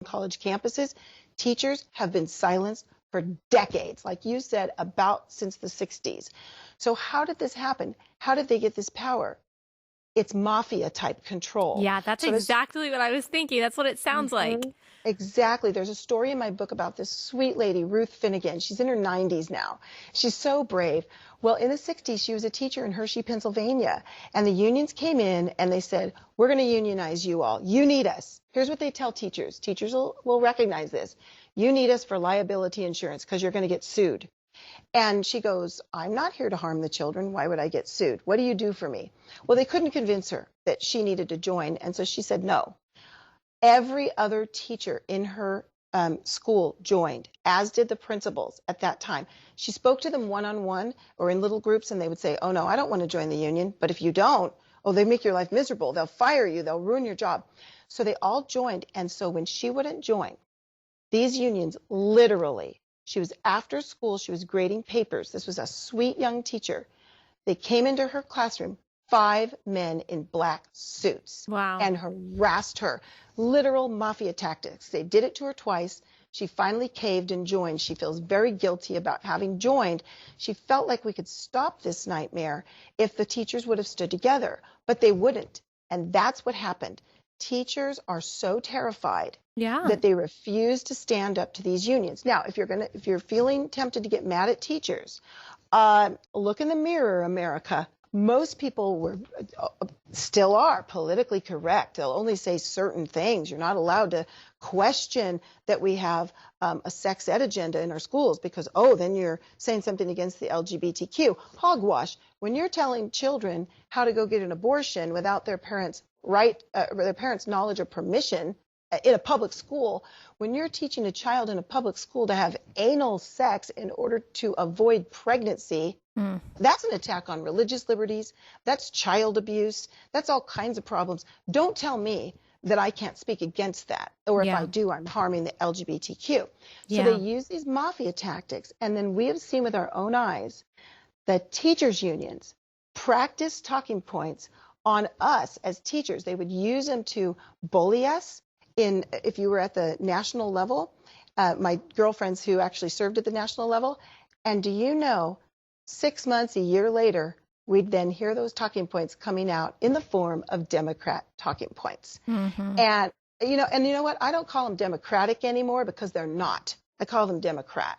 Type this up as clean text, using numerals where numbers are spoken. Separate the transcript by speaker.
Speaker 1: college campuses, teachers have been silenced for decades, like you said, about since the 60s. So how did this happen? How did they get this power? It's mafia type control.
Speaker 2: Yeah, that's exactly what I was thinking. That's what it sounds like.
Speaker 1: Exactly. There's a story in my book about this sweet lady, Ruth Finnegan. She's in her 90s now. She's so brave. Well, in the 60s, she was a teacher in Hershey, Pennsylvania. And the unions came in and they said, we're going to unionize you all. You need us. Here's what they tell teachers. Teachers will recognize this. You need us for liability insurance because you're going to get sued. And she goes, I'm not here to harm the children. Why would I get sued? What do you do for me? Well, they couldn't convince her that she needed to join. And so she said no. Every other teacher in her school joined, as did the principals at that time. She spoke to them one-on-one or in little groups, and they would say, oh, no, I don't want to join the union. But if you don't, oh, they make your life miserable. They'll fire you. They'll ruin your job. So they all joined. And so when she wouldn't join, these unions literally, she was after school, she was grading papers. This was a sweet young teacher. They came into her classroom, 5 men in black suits.
Speaker 2: Wow.
Speaker 1: And harassed her. Literal mafia tactics. They did it to her twice. She finally caved and joined. She feels very guilty about having joined. She felt like we could stop this nightmare if the teachers would have stood together, but they wouldn't. And that's what happened. Teachers are so terrified that they refuse to stand up to these unions. Now, if you're feeling tempted to get mad at teachers, look in the mirror, America. Most people still are politically correct. They'll only say certain things. You're not allowed to question that we have a sex ed agenda in our schools because, oh, then you're saying something against the LGBTQ. Hogwash. When you're telling children how to go get an abortion without their parents' knowledge or permission in a public school, when you're teaching a child in a public school to have anal sex in order to avoid pregnancy, that's an attack on religious liberties. That's child abuse. That's all kinds of problems. Don't tell me that I can't speak against that. Or if I do, I'm harming the LGBTQ. So they use these mafia tactics. And then we have seen with our own eyes that teachers' unions practice talking points on us as teachers. They would use them to bully us if you were at the national level. My girlfriends who actually served at the national level. And do you know, 6 months, a year later, we'd then hear those talking points coming out in the form of Democrat talking points. And you know what? I don't call them Democratic anymore because they're not. I call them Democrat.